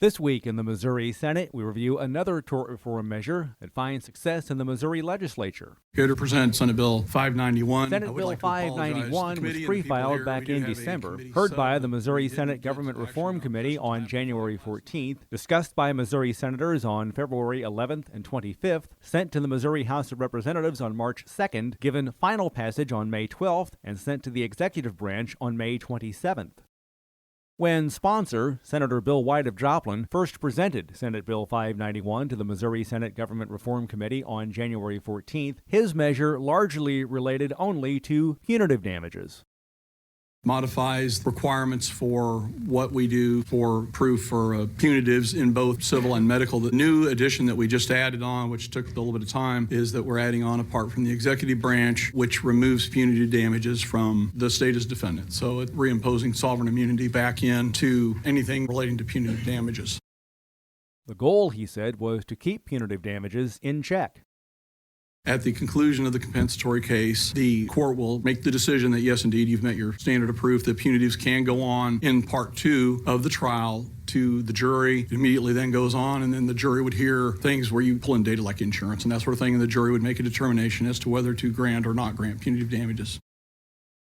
This week in the Missouri Senate, we review another tort reform measure that finds success in the Missouri legislature. Here to present Senate Bill 591. Senate Bill 591 was pre-filed back in December, heard by the Missouri Senate Government Reform Committee on January 14th, discussed by Missouri senators on February 11th and 25th, sent to the Missouri House of Representatives on March 2nd, given final passage on May 12th, and sent to the executive branch on May 27th. When sponsor, Senator Bill White of Joplin, first presented Senate Bill 591 to the Missouri Senate Government Reform Committee on January 14th, his measure largely related only to punitive damages. Modifies requirements for what we do for proof for punitives in both civil and medical. The new addition that we just added on, which took a little bit of time, is that we're adding on a part from the executive branch, which removes punitive damages from the state as defendant. So it reimposing sovereign immunity back into anything relating to punitive damages. The goal, he said, was to keep punitive damages in check. At the conclusion of the compensatory case, the court will make the decision that, yes, indeed, you've met your standard of proof, that punitives can go on in part 2 of the trial to the jury. It immediately then goes on, and then the jury would hear things where you pull in data like insurance and that sort of thing, and the jury would make a determination as to whether to grant or not grant punitive damages.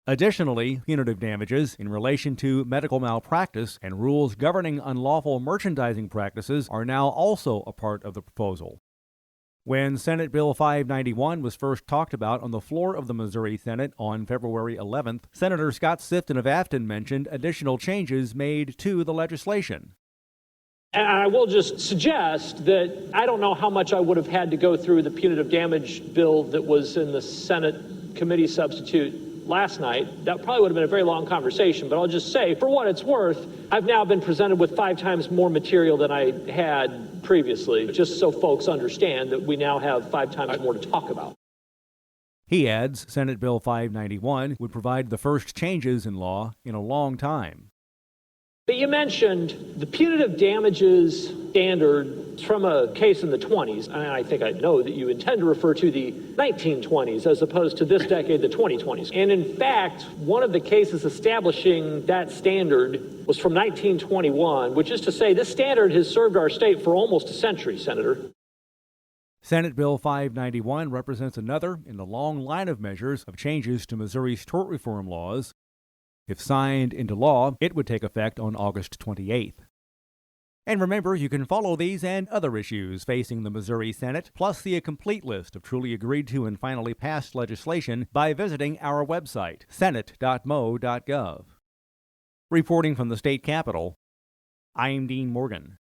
Additionally, punitive damages in relation to medical malpractice and rules governing unlawful merchandising practices are now also a part of the proposal. When Senate Bill 591 was first talked about on the floor of the Missouri Senate on February 11th, Senator Scott Sifton of Afton mentioned additional changes made to the legislation. And I will just suggest that I don't know how much I would have had to go through the punitive damage bill that was in the Senate committee substitute last night. That probably would have been a very long conversation, but I'll just say, for what it's worth, I've now been presented with 5 times more material than I had previously, just so folks understand that we now have 5 times more to talk about. He adds Senate Bill 591 would provide the first changes in law in a long time. But you mentioned the punitive damages standard from a case in the 20s, and I think I know that you intend to refer to the 1920s as opposed to this decade, the 2020s. And in fact, one of the cases establishing that standard was from 1921, which is to say this standard has served our state for almost a century, Senator. Senate Bill 591 represents another in the long line of measures of changes to Missouri's tort reform laws. If signed into law, it would take effect on August 28th. And remember, you can follow these and other issues facing the Missouri Senate, plus see a complete list of truly agreed to and finally passed legislation by visiting our website, senate.mo.gov. Reporting from the state capitol, I'm Dean Morgan.